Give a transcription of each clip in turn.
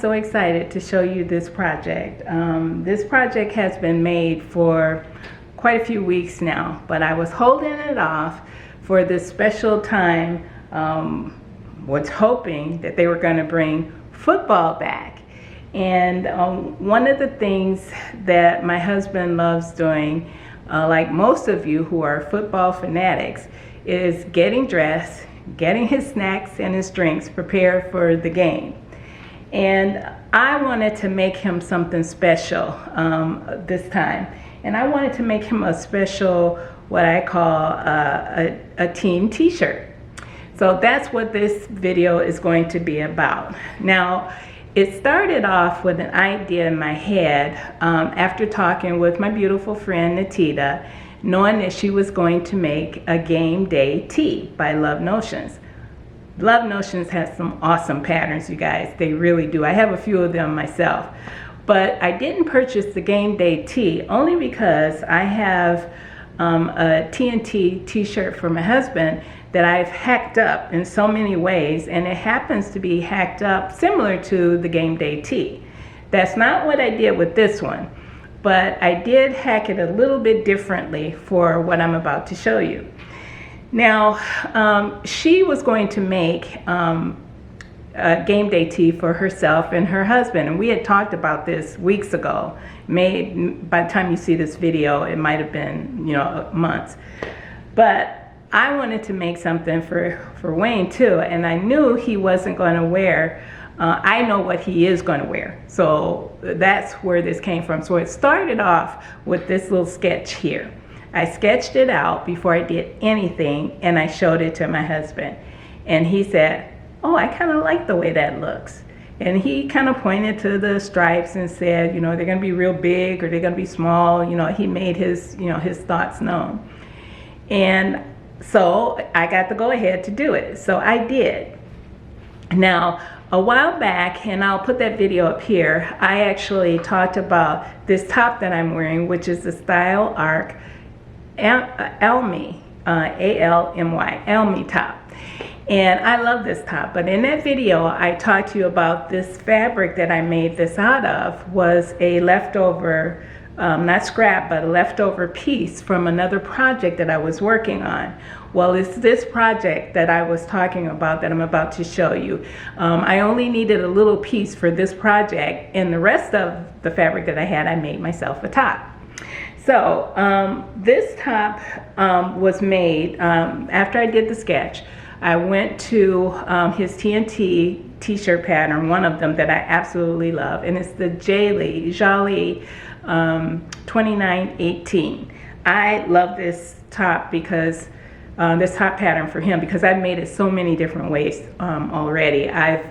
so excited to show you this project. This project has been made for quite a few weeks now, but I was holding it off for this special time. Was hoping that they were going to bring football back. And one of the things that my husband loves doing, like most of you who are football fanatics, is getting dressed, getting his snacks and his drinks prepared for the game. And I wanted to make him something special this time. And I wanted to make him a special, what I call a team t-shirt. So that's what this video is going to be about. Now, it started off with an idea in my head after talking with my beautiful friend Natita, knowing that she was going to make a game day tee by Love Notions. Love Notions has some awesome patterns, you guys. They really do. I have a few of them myself. But I didn't purchase the game day tee only because I have a TNT t-shirt for my husband that I've hacked up in so many ways, and it happens to be hacked up similar to the game day tee. That's not what I did with this one, but I did hack it a little bit differently for what I'm about to show you. Now, she was going to make a game day tee for herself and her husband, and we had talked about this weeks ago. By the time you see this video, it might have been, months. But I wanted to make something for Wayne too, and I knew he wasn't going to wear, I know what he is going to wear. So that's where this came from. So it started off with this little sketch here. I sketched it out before I did anything, and I showed it to my husband. And he said, "Oh, I kind of like the way that looks." And he kind of pointed to the stripes and said, they're going to be real big or they're going to be small. He made his, his thoughts known. And so I got to go ahead to do it. So I did. Now, a while back, and I'll put that video up here, I actually talked about this top that I'm wearing, which is the Style Arc Almy, A-L-M-Y, Almy top. And I love this top, but in that video I talked to you about this fabric that I made this out of was a leftover, not scrap, but a leftover piece from another project that I was working on. Well, it's this project that I was talking about that I'm about to show you. I only needed a little piece for this project, and the rest of the fabric that I had, I made myself a top. So this top was made after I did the sketch. I went to his TNT t-shirt pattern, one of them that I absolutely love, and it's the Jalie 2918. I love this top because this top pattern for him because I've made it so many different ways already. I've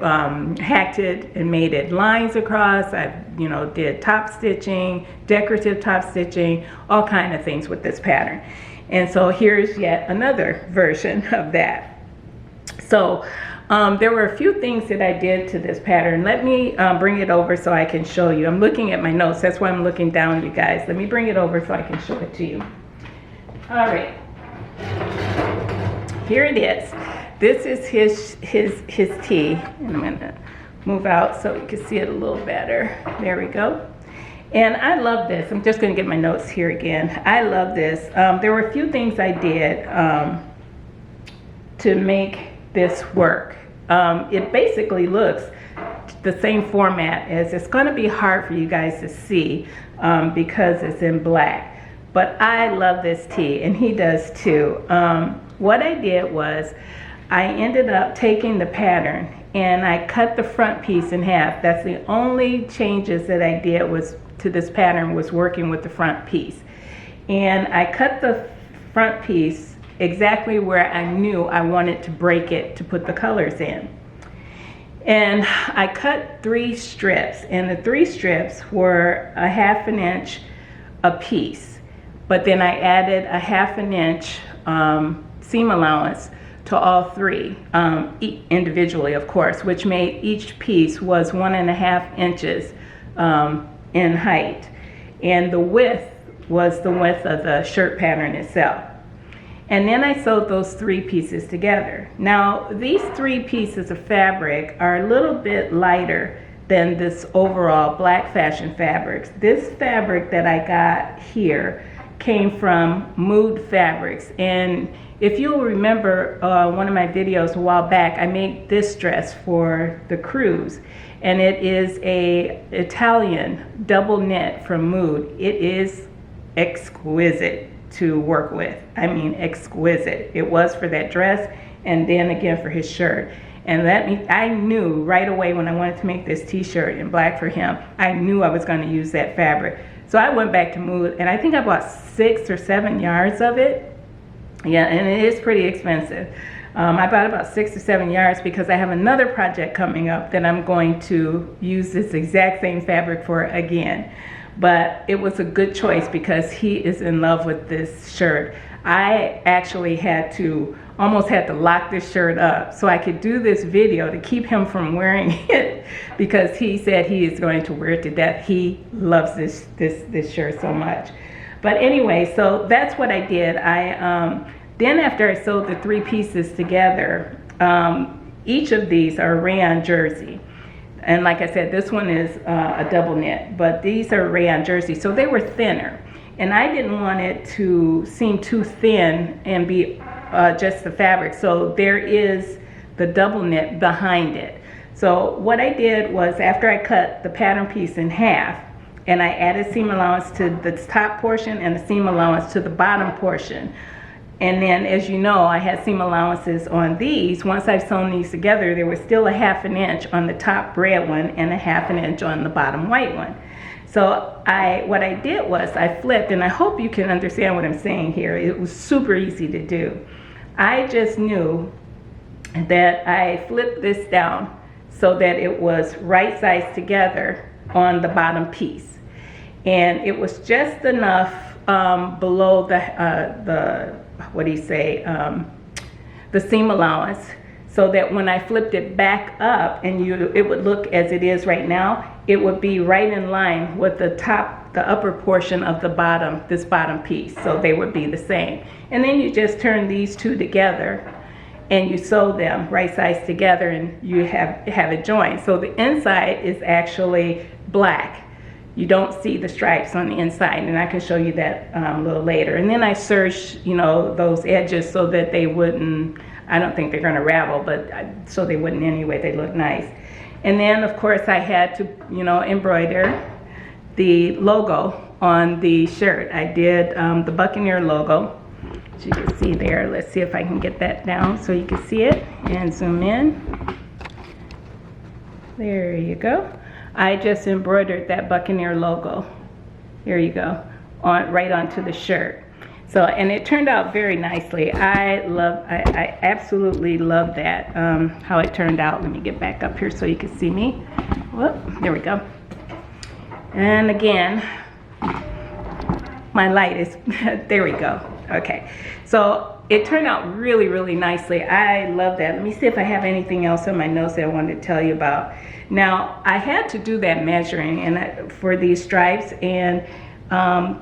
hacked it and made it lines across. I've did top stitching, decorative top stitching, all kind of things with this pattern. And so here's yet another version of that. So there were a few things that I did to this pattern. Let me bring it over so I can show you. I'm looking at my notes. That's why I'm looking down, you guys. Let me bring it over so I can show it to you. All right. Here it is. This is his tee. And I'm going to move out so you can see it a little better. There we go. And I love this. I'm just going to get my notes here again. I love this. There were a few things I did to make this work. It basically looks the same format as, it's going to be hard for you guys to see because it's in black, but I love this tee and he does too. What I did was I ended up taking the pattern and I cut the front piece in half. That's the only changes that I did was to this pattern was working with the front piece. And I cut the front piece exactly where I knew I wanted to break it to put the colors in. And I cut 3 strips, and the 3 strips were a 1/2 inch a piece. But then I added a 1/2 inch seam allowance to all 3 individually, of course, which made each piece was 1.5 inches in height. And the width was the width of the shirt pattern itself. And then I sewed those 3 pieces together. Now, these 3 pieces of fabric are a little bit lighter than this overall black fashion fabrics. This fabric that I got here came from Mood Fabrics, and if you'll remember one of my videos a while back, I made this dress for the cruise, and it is a Italian double knit from Mood. It is exquisite to work with. I mean, exquisite. It was for that dress, and then again for his shirt. And that means I knew right away when I wanted to make this t-shirt in black for him, I knew I was going to use that fabric. So I went back to Mood, and I think I bought 6 or 7 yards of it. Yeah, and it is pretty expensive. I bought about 6 or 7 yards because I have another project coming up that I'm going to use this exact same fabric for again. But it was a good choice because he is in love with this shirt. I actually almost had to lock this shirt up so I could do this video to keep him from wearing it, because he said he is going to wear it to death. He loves this shirt so much. But anyway, so that's what I did. Then after I sewed the 3 pieces together, each of these are rayon jersey. And like I said, this one is a double knit, but these are rayon jersey, so they were thinner. And I didn't want it to seem too thin and be just the fabric. So there is the double knit behind it. So what I did was, after I cut the pattern piece in half, and I added seam allowance to the top portion and the seam allowance to the bottom portion. And then, as you know, I had seam allowances on these. Once I've sewn these together, there was still a 1/2 inch on the top red one and a 1/2 inch on the bottom white one. So what I did was I flipped, and I hope you can understand what I'm saying here. It was super easy to do. I just knew that I flipped this down so that it was right sides together on the bottom piece. And it was just enough below the seam allowance, so that when I flipped it back up and it would look as it is right now, it would be right in line with the upper portion of this bottom piece. So they would be the same. And then you just turn these two together and you sew them right sides together, and you have it joined. So the inside is actually black. You don't see the stripes on the inside, and I can show you that a little later. And then I serged, those edges so that they wouldn't, I don't think they're going to ravel, but so they wouldn't anyway. They look nice. And then, of course, I had to, embroider the logo on the shirt. I did the Buccaneer logo, as you can see there. Let's see if I can get that down so you can see it, and zoom in. There you go. I just embroidered that Buccaneer logo. Here you go, right onto the shirt. So, and it turned out very nicely. I absolutely love that, how it turned out. Let me get back up here so you can see me. Whoop, there we go. And again, my light is, there we go. Okay, so it turned out really, really nicely. I love that. Let me see if I have anything else on my notes that I wanted to tell you about. Now, I had to do that measuring for these stripes, and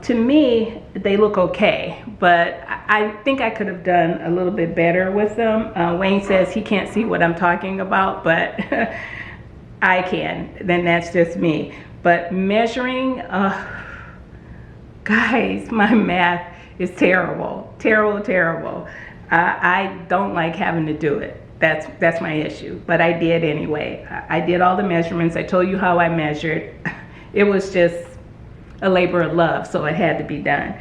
to me, they look okay, but I think I could have done a little bit better with them. Wayne says he can't see what I'm talking about, but I can. Then that's just me. But measuring, guys, my math is terrible, terrible. I don't like having to do it. That's my issue, but I did anyway. I did all the measurements. I told you how I measured. It was just a labor of love, so it had to be done.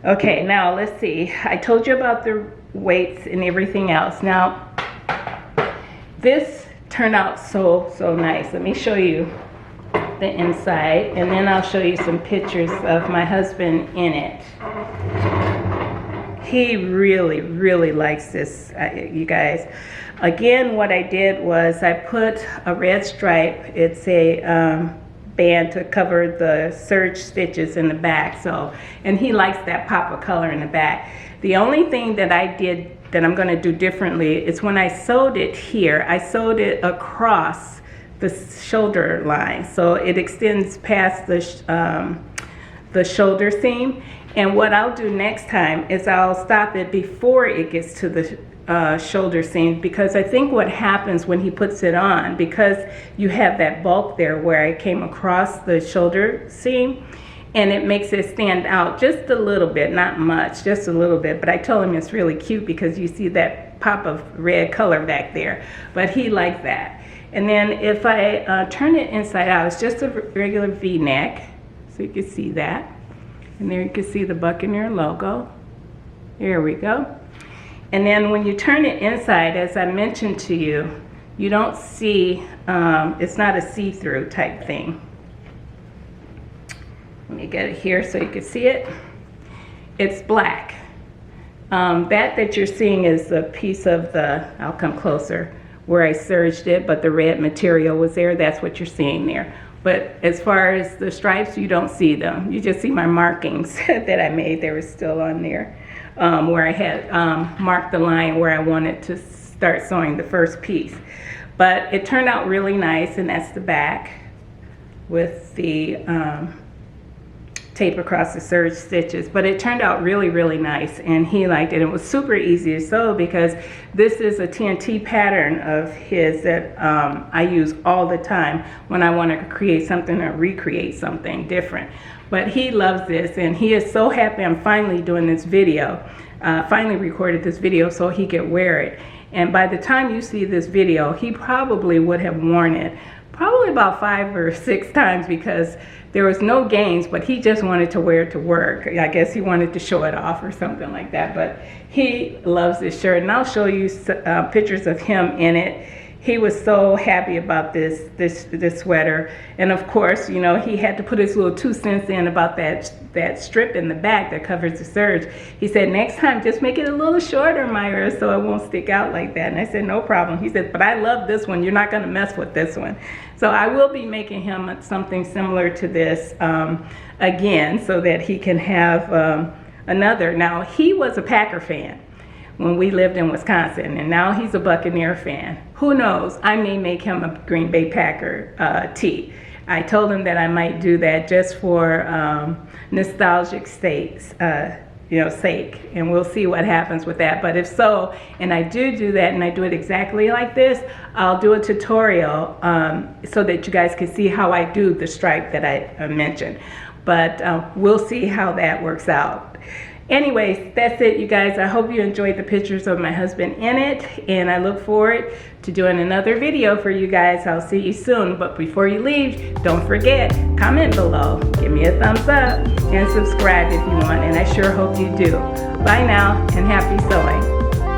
Okay, now let's see. I told you about the weights and everything else. Now, this turned out so nice. Let me show you the inside, and then I'll show you some pictures of my husband in it. He really likes this, you guys. Again, what I did was I put a red stripe. It's a band to cover the serge stitches in the back. So, and he likes that pop of color in the back. The only thing that I did that I'm going to do differently is when I sewed it here, I sewed it across the shoulder line, so it extends past the shoulder seam. And what I'll do next time is I'll stop it before it gets to the shoulder seam, because I think what happens when he puts it on, because you have that bulk there where I came across the shoulder seam, and it makes it stand out just a little bit, not much, just a little bit. But I told him it's really cute because you see that pop of red color back there, but he liked that. And then if I turn it inside out, it's just a regular V-neck, so you can see that. And there you can see the Buccaneer logo. Here we go. And then when you turn it inside, as I mentioned to you, you don't see, it's not a see-through type thing. Let me get it here so you can see it. It's black. That you're seeing is a piece of the, I'll come closer, where I serged it, but the red material was there. That's what you're seeing there. But as far as the stripes, you don't see them. You just see my markings that I made. They were still on there, where I had marked the line where I wanted to start sewing the first piece. But it turned out really nice, and that's the back with the tape across the serge stitches. But it turned out really, really nice, and he liked it. It was super easy to sew because this is a TNT pattern of his that I use all the time when I want to create something or recreate something different. But he loves this, and he is so happy I'm finally doing this video, finally recorded this video so he could wear it. And by the time you see this video, he probably would have worn it probably about 5 or 6 times, because there was no gains, but he just wanted to wear it to work. I guess he wanted to show it off or something like that. But he loves this shirt, and I'll show you pictures of him in it. He was so happy about this sweater. And of course, you know, he had to put his little 2 cents in about that strip in the back that covers the serge. He said, next time, just make it a little shorter, Myra, so it won't stick out like that. And I said, no problem. He said, but I love this one. You're not going to mess with this one. So I will be making him something similar to this again, so that he can have another. Now, he was a Packer fan when we lived in Wisconsin, and now he's a Buccaneer fan. Who knows? I may make him a Green Bay Packer tee. I told him that I might do that just for nostalgic sake, and we'll see what happens with that. But if so, and I do that, and I do it exactly like this, I'll do a tutorial so that you guys can see how I do the stripe that I mentioned. But we'll see how that works out. Anyways, that's it, you guys. I hope you enjoyed the pictures of my husband in it, and I look forward to doing another video for you guys. I'll see you soon. But before you leave, don't forget, comment below, give me a thumbs up, and subscribe if you want, and I sure hope you do. Bye now, and happy sewing.